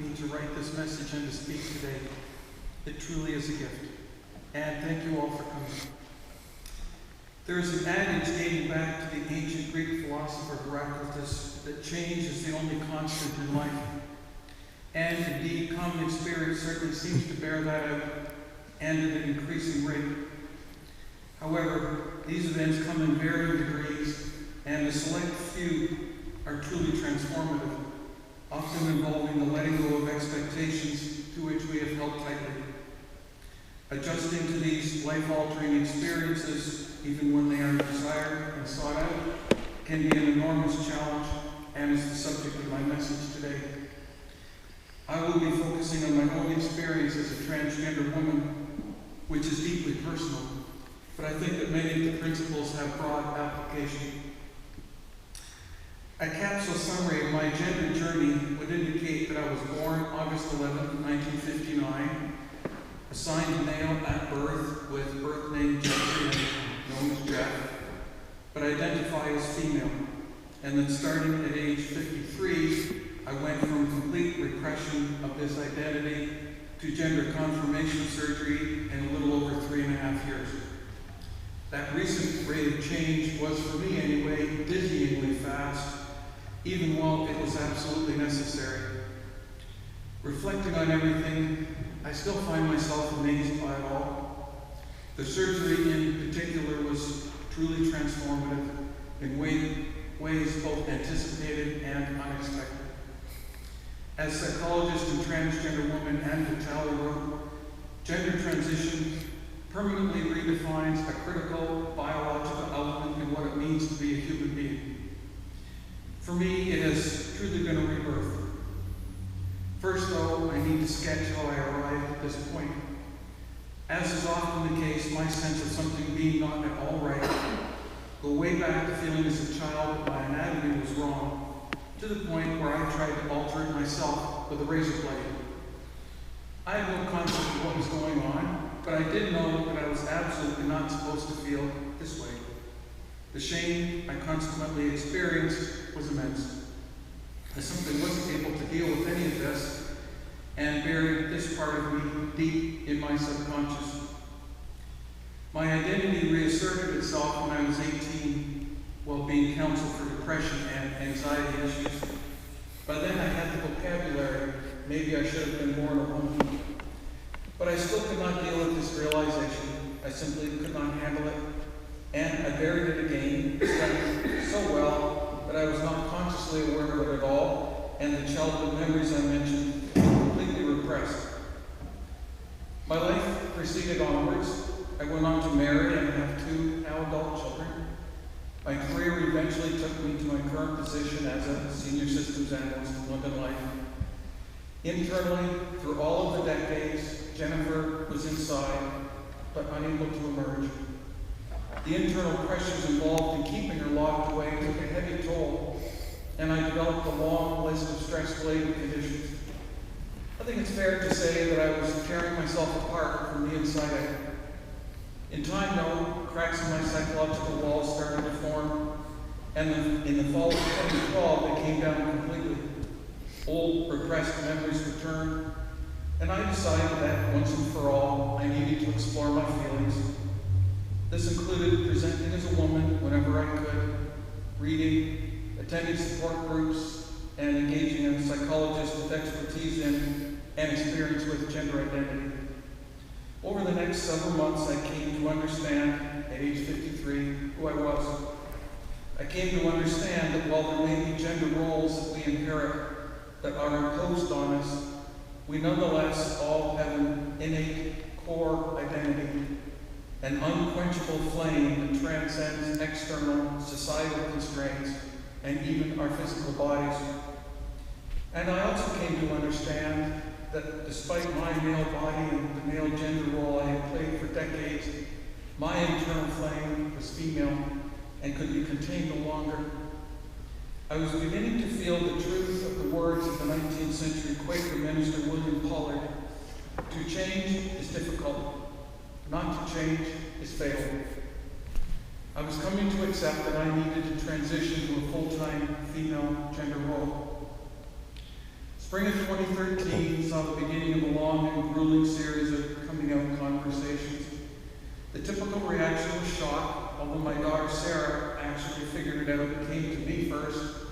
me to write this message and to speak today. It truly is a gift. And thank you all for coming. There is an adage dating back to the ancient Greek philosopher Heraclitus that change is the only constant in life. And indeed, common experience certainly seems to bear that out, and at an increasing rate. However, these events come in varying degrees, and the select few are truly transformative, often involving the letting go of expectations to which we have held tightly. Adjusting to these life-altering experiences, even when they are desired and sought out, can be an enormous challenge, and is the subject of my message today. I will be focusing on my own experience as a transgender woman, which is deeply personal, but I think that many of the principles have broad application. A capsule summary of my gender journey would indicate that I was born August 11, 1959, assigned male at birth with birth name Jeffrey, known as Jeff, but identify as female, and then starting at age 53, I went from complete repression of this identity to gender confirmation surgery in a little over 3.5 years. That recent rate of change was, for me anyway, dizzyingly fast, even while it was absolutely necessary. Reflecting on everything, I still find myself amazed by it all. The surgery in particular was truly transformative in ways both anticipated and unexpected. As psychologist and transgender woman Anne Vitale wrote, gender transition permanently redefines a critical biological element in what it means to be a human being. For me, it has truly been a rebirth. First, though, I need to sketch how I arrived at this point. As is often the case, my sense of something being not at all right go way back to feeling as a child that my anatomy was wrong, to the point where I tried to alter it myself with a razor blade. I had no concept of what was going on, but I did know that I was absolutely not supposed to feel this way. The shame I constantly experienced was immense. I simply wasn't able to deal with any of this and buried this part of me deep in my subconscious. My identity reasserted itself when I was 18 while being counseled for depression and anxiety issues. By then I had the vocabulary. Maybe I should have been born a woman. But I still could not deal with this realization. I simply could not handle it. And I buried it again, studied so well that I was not consciously aware of it at all, and the childhood memories I mentioned were completely repressed. My life proceeded onwards. I went on to marry and have 2 now adult children. My career eventually took me to my current position as a senior systems analyst in London Life. Internally, through all of the decades, Jennifer was inside, but unable to emerge. The internal pressures involved in keeping her locked away took a heavy toll, and I developed a long list of stress-related conditions. I think it's fair to say that I was tearing myself apart from the inside out. In time, though, cracks in my psychological walls started to form, and in the fall of 2012, they came down completely. Old, repressed memories returned, and I decided that, once and for all, I needed to explore my feelings. This included presenting as a woman whenever I could, reading, attending support groups, and engaging a psychologist with expertise in and experience with gender identity. Over the next several months, I came to understand, at age 53, who I was. I came to understand that while there may be gender roles that we inherit that are imposed on us, we nonetheless all have an innate core identity, an unquenchable flame that transcends external societal constraints and even our physical bodies. And I also came to understand that despite my male body and the male gender role I had played for decades, my internal flame was female and could be contained no longer. I was beginning to feel the truth of the words of the 19th century Quaker minister William Pollard. To change is difficult. Not to change is fatal. I was coming to accept that I needed to transition to a full-time female gender role. Spring of 2013 saw the beginning of a long and grueling series of coming out conversations. The typical reaction was shock, although my daughter Sarah actually figured it out and came to me first,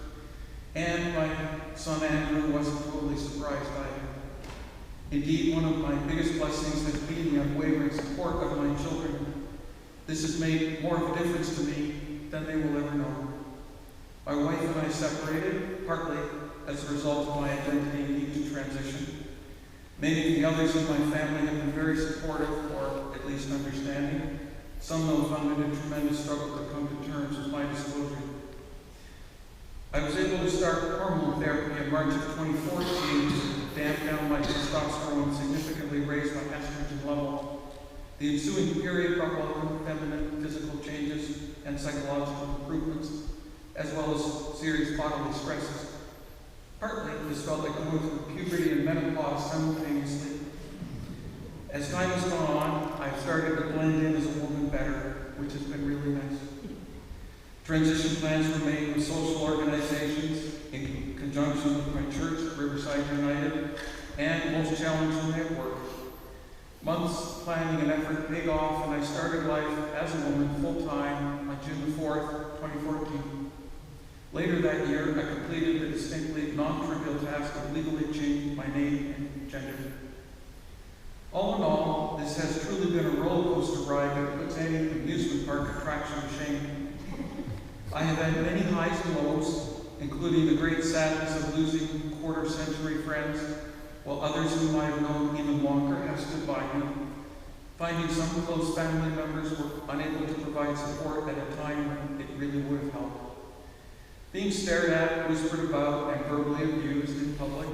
and my son Andrew wasn't totally surprised either. Indeed, one of my biggest blessings has been the unwavering support of my children. This has made more of a difference to me than they will ever know. My wife and I separated, partly as a result of my identity need to transition. Many of the others in my family have been very supportive, or at least understanding. Some, though, found it a tremendous struggle to come to terms with my disclosure. I was able to start hormone therapy in March of 2014 to damp down my testosterone and significantly raise my estrogen level. The ensuing period brought welcome feminine physical changes and psychological improvements, as well as serious bodily stresses. Partly, this felt like going through puberty and menopause simultaneously. As time has gone on, I've started to blend in as a woman better, which has been really nice. Transition plans were made with social organizations in conjunction with my church, Riverside United, and most challengingly at work. Months planning and effort paid off, and I started life as a woman full-time on June 4th, 2014. Later that year, I completed the distinctly non-trivial task of legally changing my name and gender. All in all, this has truly been a roller coaster ride that puts any amusement park attraction to shame. I have had many highs and lows, including the great sadness of losing quarter-century friends, while others whom I have known even longer have stood by me. Finding some close family members were unable to provide support at a time when it really would have helped. Being stared at, whispered about, and verbally abused in public.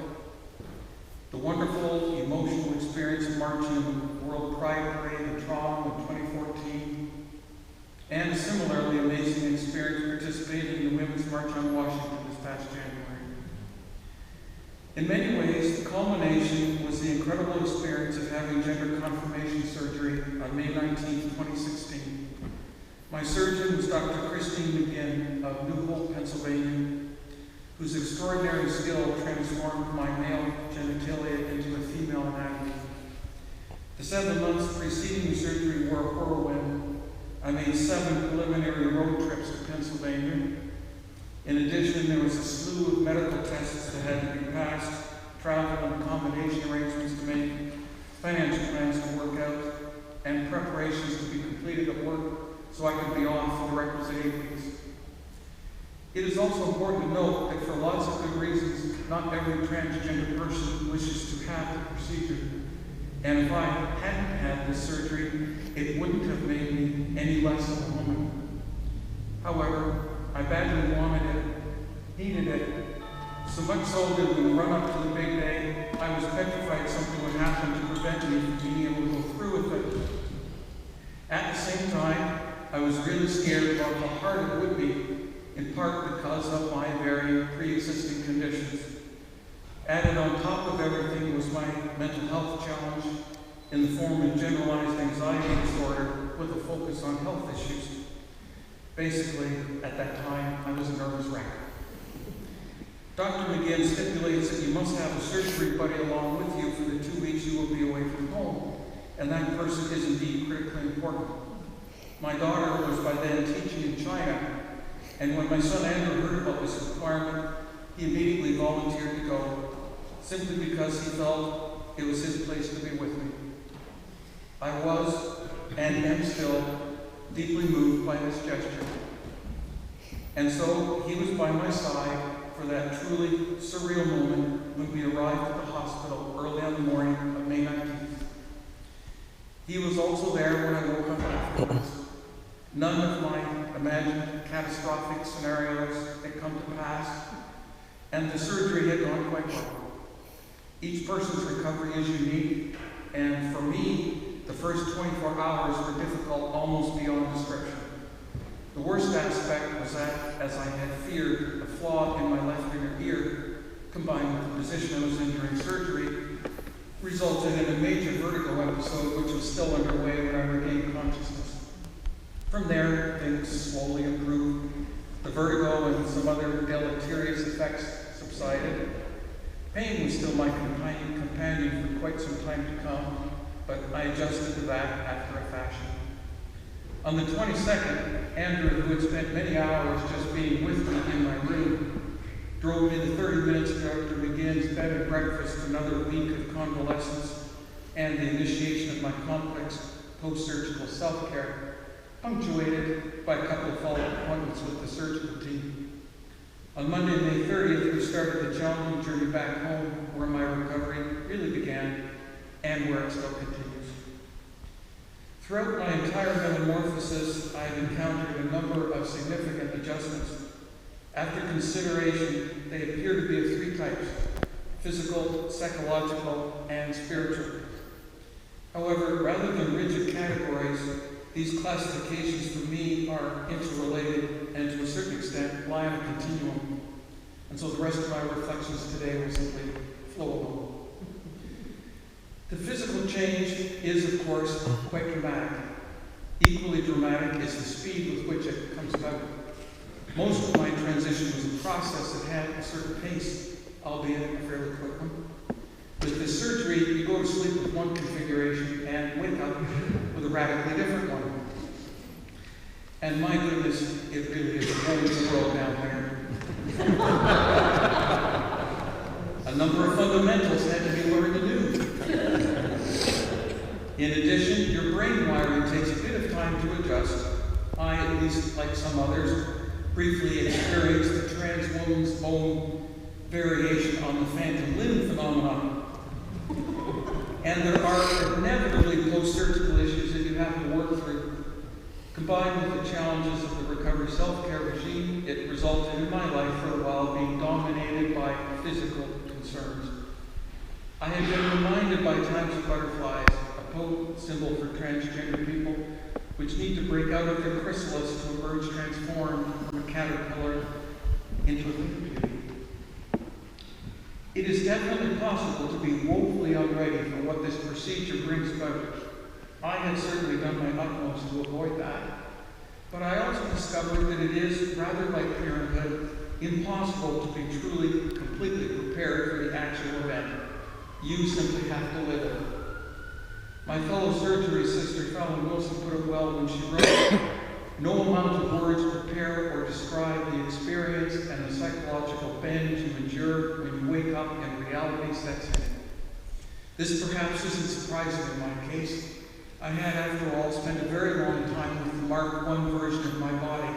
The wonderful, emotional experience of marching in the World Pride Parade in Toronto in 2014, and a similarly amazing experience participating in the Women's March on Washington this past January. In many ways, the culmination was the incredible experience of having gender confirmation surgery on May 19, 2016. My surgeon was Dr. Christine McGinn of New Hope, Pennsylvania, whose extraordinary skill transformed my male genitalia into a female anatomy. The 7 months preceding the surgery were a whirlwind. I made 7 preliminary road trips to Pennsylvania. In addition, there was a slew of medical tests that had to be passed, travel and accommodation arrangements to make, financial plans to work out, and preparations to be completed at work so I could be off for the requisite 8 weeks. It is also important to note that for lots of good reasons, not every transgender person wishes to have the procedure. And if I hadn't had this surgery, it wouldn't have made me any less of a woman. However, I badly wanted it, needed it, so much so that in the run-up to the big day, I was petrified something would happen to prevent me from being able to go through with it. At the same time, I was really scared about how hard it would be, in part because of my very pre-existing conditions. Added on top of everything was my mental health challenge in the form of generalized anxiety disorder with a focus on health issues. Basically, at that time, I was a nervous wreck. Dr. McGinn stipulates that you must have a surgery buddy along with you for the 2 weeks you will be away from home, and that person is indeed critically important. My daughter was by then teaching in China, and when my son Andrew heard about this requirement, he immediately volunteered to go, simply because he felt it was his place to be with me. I was, and am still, deeply moved by this gesture. And so he was by my side for that truly surreal moment when we arrived at the hospital early on the morning of May 19th. He was also there when I woke up afterwards. None of my imagined catastrophic scenarios had come to pass, and the surgery had gone quite well. Each person's recovery is unique, and for me, the first 24 hours were difficult almost beyond description. The worst aspect was that, as I had feared, a flaw in my left inner ear, combined with the position I was in during surgery, resulted in a major vertigo episode which was still underway when I regained consciousness. From there, things slowly improved. The vertigo and some other deleterious effects subsided. Pain was still my companion for quite some time to come, but I adjusted to that after a fashion. On the 22nd, Andrew, who had spent many hours just being with me in my room, drove in 30 minutes after McGinn's bed and breakfast another week of convalescence and the initiation of my complex post-surgical self-care, punctuated by a couple of follow-up appointments with the surgical team. On Monday, May 30th, we started the challenging journey back home, where my recovery really began and where it still continues. Throughout my entire metamorphosis, I have encountered a number of significant adjustments. After consideration, they appear to be of three types: physical, psychological, and spiritual. However, rather than rigid categories, these classifications for me are interrelated and to a certain extent lie on a continuum. And so the rest of my reflections today will simply flow along. The physical change is, of course, quite dramatic. Equally dramatic is the speed with which it comes about. Most of my transition was a process that had a certain pace, albeit a fairly quick one. With this surgery, you go to sleep with one configuration and wake up with a radically different one. And my goodness, it really is a whole new world down there. A number of fundamentals had to be learned anew. In addition, your brain wiring takes a bit of time to adjust. I, at least like some others, briefly experienced the trans woman's bone variation on the phantom limb phenomenon. And there are inevitably post-surgical issues that you have to work through. Combined with the challenges of the recovery self-care regime, it resulted in my life for a while being dominated by physical concerns. I had been reminded by times of butterflies, a potent symbol for transgender people, which need to break out of their chrysalis to emerge transformed from a caterpillar into a living beauty. It is definitely possible to be woefully unready for what this procedure brings about. I had certainly done my utmost to avoid that, but I also discovered that it is, rather like parenthood, impossible to be truly, completely prepared for the actual event. You simply have to live it. My fellow surgery sister, Fallon Wilson, put it well when she wrote, "No amount of words prepare or describe the experience and the psychological bend you endure when you wake up and reality sets in." This perhaps isn't surprising in my case. I had, after all, spent a very long time with the Mark I version of my body.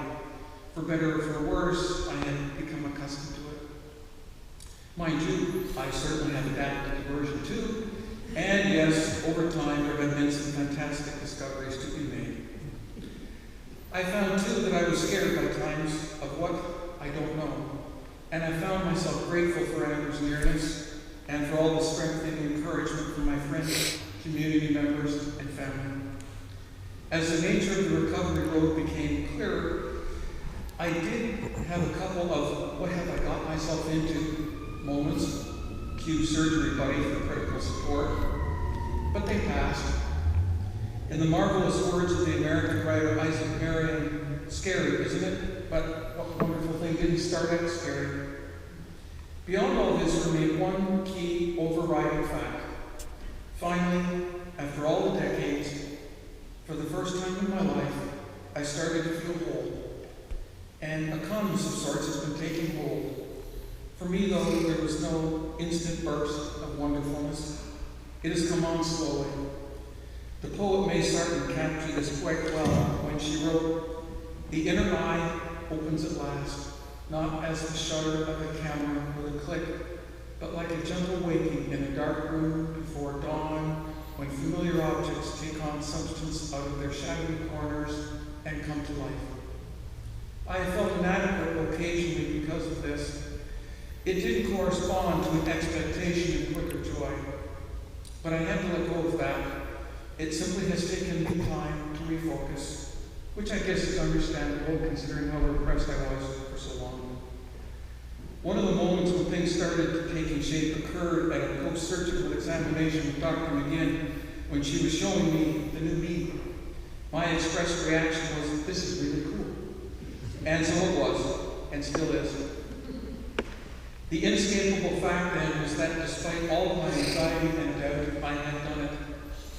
For better or for worse, I had become accustomed to it. Mind you, I certainly have adapted to version 2, and yes, over time there have been some fantastic discoveries to be made. I found too that I was scared by times of what I don't know, and I found myself grateful for Andrew's nearness and for all the strengthening encouragement from my friends, community members, and family. As the nature of the recovery road became clearer, I did have a couple of what have I got myself into moments, cue surgery buddy for critical support, but they passed. In the marvelous words of the American writer Isaac Marion, scary, isn't it? But what wonderful thing didn't start out scary. Beyond all this remained one key overriding fact. Finally, after all the decades, for the first time in my life, I started to feel whole. And a calmness of sorts has been taking hold. For me, though, there was no instant burst of wonderfulness. It has come on slowly. The poet May Sarton captured this quite well when she wrote, "The inner eye opens at last, not as the shutter of a camera with a click, but like a gentle waking in a dark room before dawn, when familiar objects take on substance out of their shadowy corners and come to life." I have felt inadequate occasionally because of this. It didn't correspond to an expectation of quicker joy, but I had to let go of that. It simply has taken me time to refocus, which I guess is understandable considering how repressed I was for so long. One of the moments when things started taking shape occurred at a post-surgical examination with Dr. McGinn when she was showing me the new me. My express reaction was, "This is really cool." And so it was, and still is. The inescapable fact then was that despite all of my anxiety and doubt, I had done it.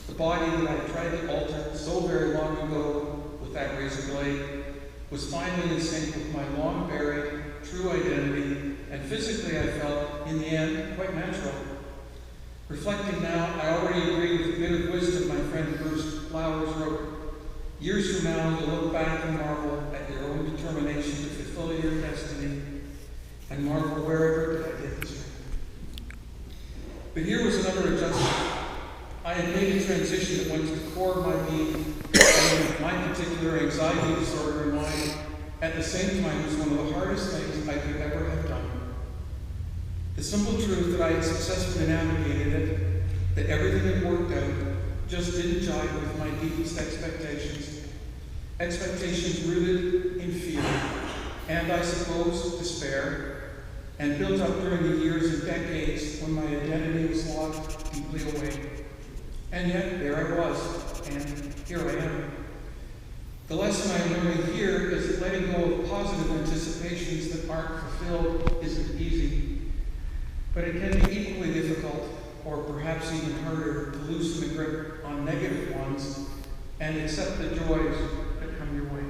The body that I tried to alter so very long ago with that razor blade was finally in sync with my long buried true identity, and physically I felt, in the end, quite natural. Reflecting now, I already agree with the bit of wisdom my friend Bruce Flowers wrote. Years from now, you'll look back and marvel at your own determination to fulfill your destiny, and marvel wherever did I get this from. But here was another adjustment. I had made a transition that went to the core of my being, and my particular anxiety disorder in mind, at the same time, was one of the hardest things I could ever have done. The simple truth that I had successfully navigated it, that everything had worked out, just didn't jive with my deepest expectations. Expectations rooted in fear, and I suppose despair, and built up during the years and decades when my identity was locked deeply away. And yet, there I was, and here I am. The lesson I'm learning here is that letting go of positive anticipations that aren't fulfilled isn't easy. But it can be equally difficult, or perhaps even harder, to loosen the grip on negative ones and accept the joys that come your way.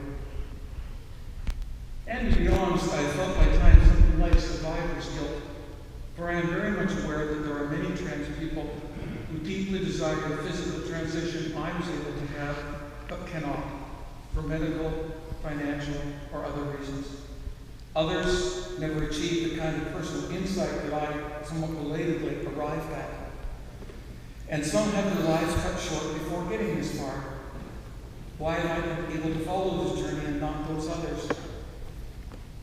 And to be honest, I felt by times something like survivor's guilt, for I am very much aware that there are many trans people who deeply desire the physical transition I was able to have, but cannot, for medical, financial, or other reasons. Others never achieve the kind of personal insight that I somewhat belatedly arrived at. And some have their lives cut short before getting this far. Why am I not able to follow this journey and not those others?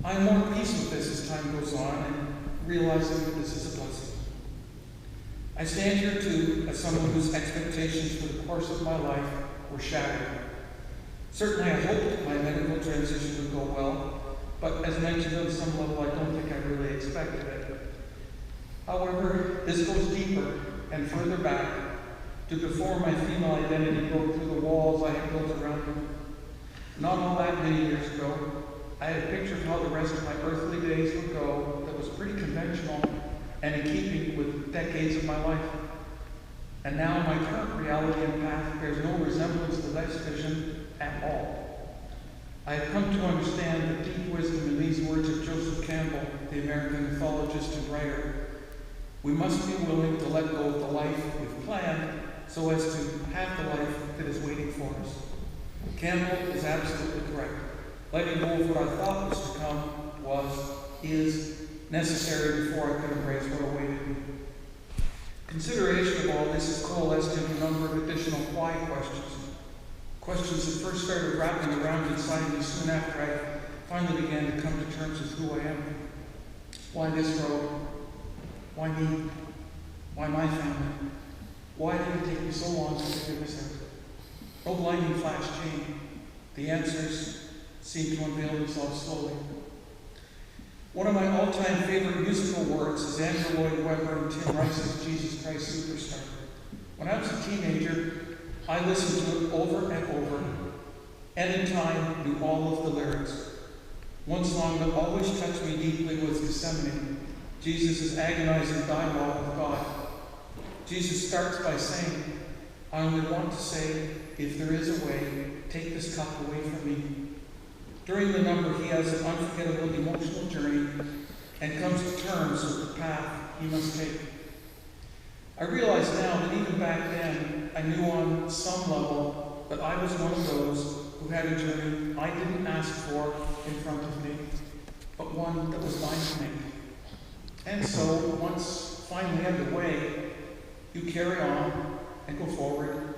I am more at peace with this as time goes on, and realizing that this is a blessing. I stand here too as someone whose expectations for the course of my life were shattered. Certainly I hoped my medical transition would go well, but as mentioned on some level, I don't think I really expected it. However, this goes deeper and further back to before my female identity broke through the walls I had built around me. Not all that many years ago, I had a picture of how the rest of my earthly days would go that was pretty conventional and in keeping with decades of my life. And now my current reality and path bears no resemblance to this vision at all. I have come to understand the deep wisdom in these words of Joseph Campbell, the American mythologist and writer. We must be willing to let go of the life we've planned so as to have the life that is waiting for us. Campbell is absolutely correct. Letting go of what I thought was to come is necessary before I could embrace what awaited me. Consideration of all this has coalesced into a number of additional why questions. Questions that first started wrapping around inside me soon after I finally began to come to terms with who I am. Why this road? Why me? Why my family? Why did it take me so long to figure this out? No blinding flash came. The answers seemed to unveil themselves slowly. One of my all-time favorite musical works is Andrew Lloyd Webber and Tim Rice's Jesus Christ Superstar. When I was a teenager, I listened to it over and over, and in time knew all of the lyrics. One song that always touched me deeply was Gethsemane, Jesus' agonizing dialogue with God. Jesus starts by saying, I only want to say, if there is a way, take this cup away from me. During the number, he has an unforgettable emotional journey and comes to terms with the path he must take. I realize now that even back then, I knew on some level that I was one of those who had a journey I didn't ask for in front of me, but one that was mine to make. And so, once finally underway, you carry on and go forward,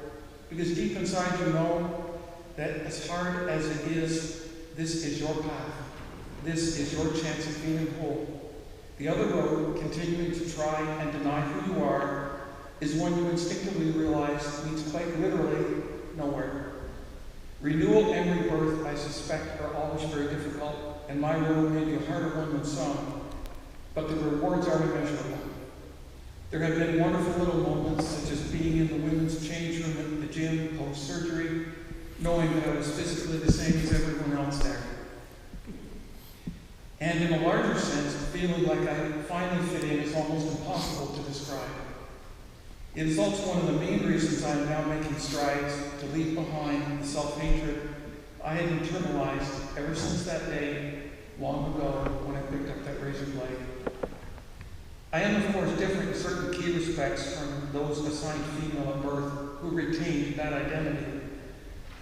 because deep inside you know that as hard as it is, this is your path. This is your chance of feeling whole. The other road, continuing to try and deny who you are, is one you instinctively realize leads quite literally nowhere. Renewal and rebirth, I suspect, are always very difficult, and my road may be a harder one than some, but the rewards are immeasurable. There have been wonderful little moments, such as being in the women's change room at the gym post-surgery, knowing that I was physically the same as everyone else there. And in a larger sense, feeling like I finally fit in is almost impossible to describe. It is also one of the main reasons I am now making strides to leave behind the self-hatred I had internalized ever since that day long ago when I picked up that razor blade. I am, of course, different in certain key respects from those assigned female at birth who retained that identity.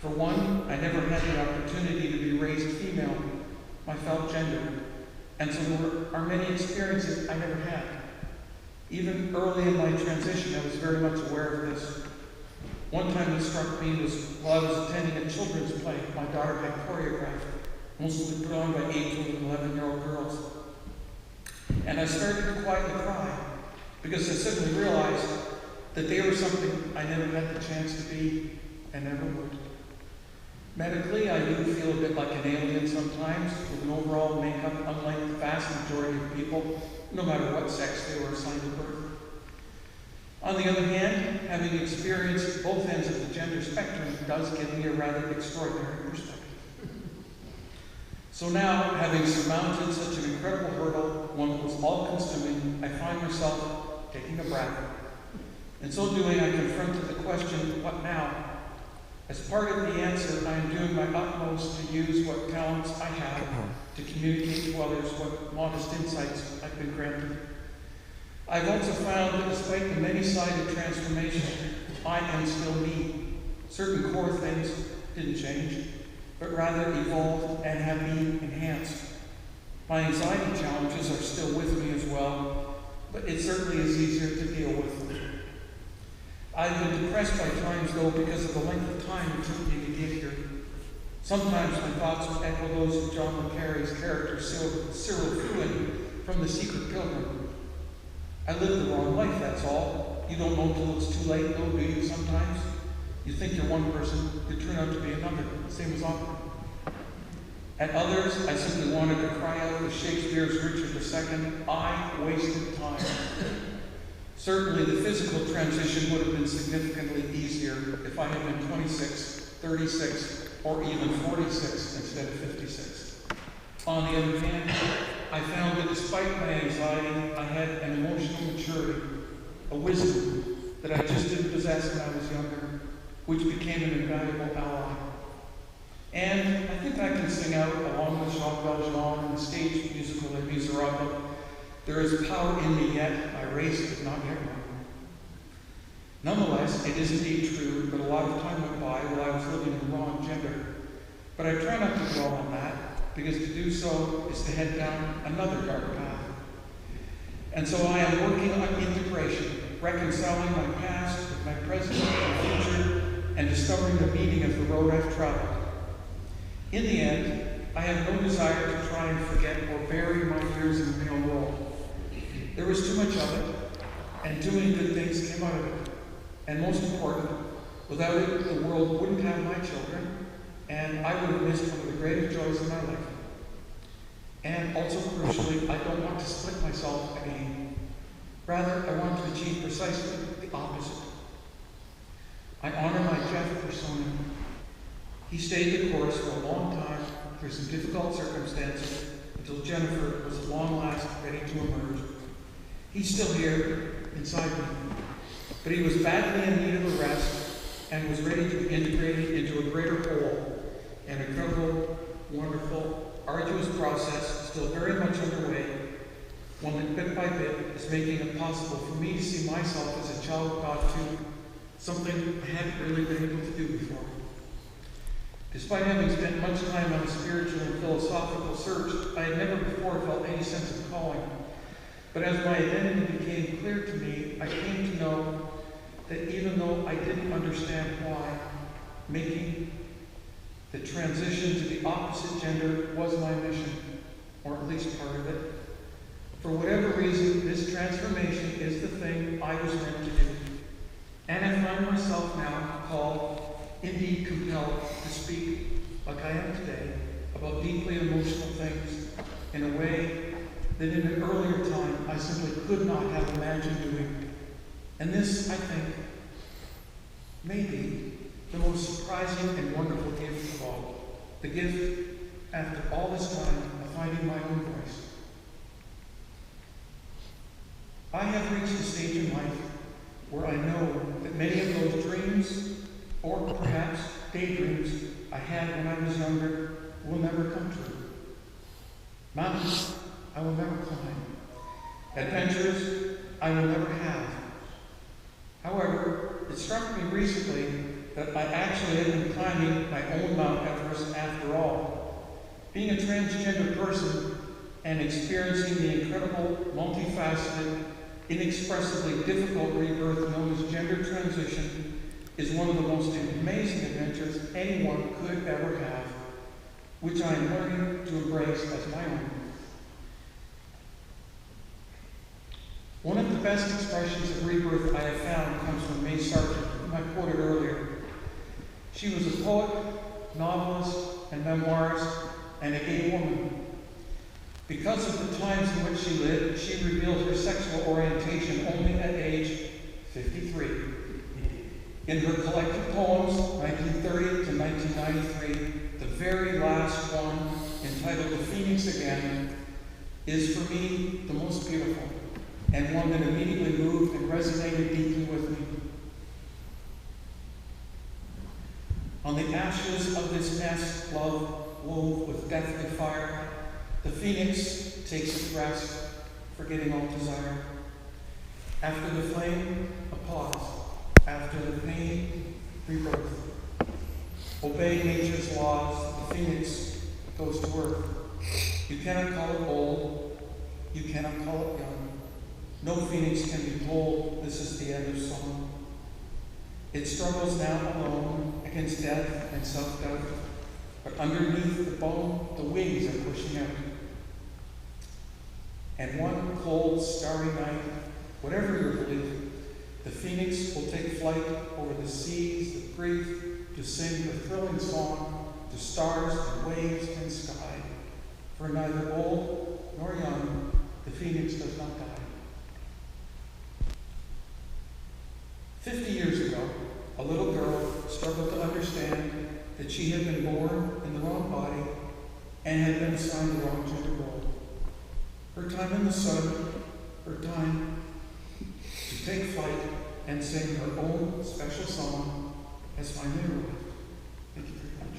For one, I never had the opportunity to be raised female, my felt gender, and so there are many experiences I never had. Even early in my transition, I was very much aware of this. One time that struck me was while I was attending a children's play my daughter had choreographed, mostly put on by 8 to 11-year-old girls. And I started to quietly cry because I suddenly realized that they were something I never had the chance to be and never would. Medically, I do feel a bit like an alien sometimes, with an overall makeup unlike the vast majority of people, no matter what sex they were assigned at birth. On the other hand, having experienced both ends of the gender spectrum does give me a rather extraordinary perspective. So now, having surmounted such an incredible hurdle, one that was all-consuming, I find myself taking a breath. In so doing, I confronted the question, what now? As part of the answer, I am doing my utmost to use what talents I have to communicate to others what modest insights I've been granted. I've also found that despite the many-sided transformation, I am still me. Certain core things didn't change, but rather evolved and have been enhanced. My anxiety challenges are still with me as well, but it certainly is easier to deal with them. I've been depressed by times, though, because of the length of time it took me to get here. Sometimes my thoughts would echo those of John le Carré's character, Cyril Fewin, from The Secret Pilgrim. I lived the wrong life, that's all. You don't know until it's too late, though, do you, sometimes? You think you're one person, you turn out to be another, same as opera. At others, I simply wanted to cry out with Shakespeare's Richard II, I wasted time. Certainly the physical transition would have been significantly easier if I had been 26, 36, or even 46 instead of 56. On the other hand, I found that despite my anxiety, I had an emotional maturity, a wisdom that I just didn't possess when I was younger, which became an invaluable ally. And I think I can sing out, along with Jacques Valjean in the stage musical Les Miserables, there is power in me yet, my race is not yet run. Nonetheless, it is indeed true that a lot of time went by while I was living in the wrong gender. But I try not to dwell on that, because to do so is to head down another dark path. And so I am working on integration, reconciling my past with my present and future, and discovering the meaning of the road I've traveled. In the end, I have no desire to try and forget or bury my years in the male role. There was too much of it, and too many good things came out of it. And most important, without it, the world wouldn't have my children, and I would have missed one of the greatest joys of my life. And also crucially, I don't want to split myself again. Rather, I want to achieve precisely the opposite. I honor my Jeff persona. He stayed the course for a long time through some difficult circumstances until Jennifer was at long last ready to emerge. He's still here inside me, but he was badly in need of a rest and was ready to be integrated into a greater whole. An incredible, wonderful, arduous process still very much underway, one that bit by bit is making it possible for me to see myself as a child of God too, something I hadn't really been able to do before. Despite having spent much time on a spiritual and philosophical search, I had never before felt any sense of calling. But as my identity became clear to me, I came to know that even though I didn't understand why, making the transition to the opposite gender was my mission, or at least part of it. For whatever reason, this transformation is the thing I was meant to do. And I find myself now called, indeed compelled, to speak, like I am today, about deeply emotional things in a way that in an earlier time I simply could not have imagined doing. And this, I think, may be the most surprising and wonderful gift of all. The gift, after all this time, of finding my own voice. I have reached a stage in life where I know that many of those dreams, or perhaps daydreams, I had when I was younger will never come true. Mountains I will never climb. Adventures I will never have. However, it struck me recently that I actually had been climbing my own Mount Everest after all. Being a transgender person and experiencing the incredible, multifaceted, inexpressibly difficult rebirth known as gender transition is one of the most amazing adventures anyone could ever have, which I am learning to embrace as my own. One of the best expressions of rebirth I have found comes from May Sargent, whom I quoted earlier. She was a poet, novelist, and memoirist, and a gay woman. Because of the times in which she lived, she revealed her sexual orientation only at age 53. In her collected poems, 1930 to 1993, the very last one, entitled The Phoenix Again, is for me the most beautiful, and one that immediately moved and resonated deeply with me. On the ashes of this nest love wove with deathly fire, the phoenix takes its rest, forgetting all desire. After the flame, a pause. After the pain, rebirth. Obey nature's laws, the phoenix goes to work. You cannot call it old, you cannot call it young. No phoenix can be told this is the end of song. It struggles now alone against death and self-doubt, but underneath the bone, the wings are pushing out. And one cold, starry night, whatever your belief, the phoenix will take flight over the seas of grief to sing the thrilling song to stars and waves and sky. For neither old nor young, the phoenix does not die. 50 years ago, a little girl struggled to understand that she had been born in the wrong body and had been assigned the wrong gender role. Her time in the sun, her time to take flight and sing her own special song has finally arrived. Thank you very much.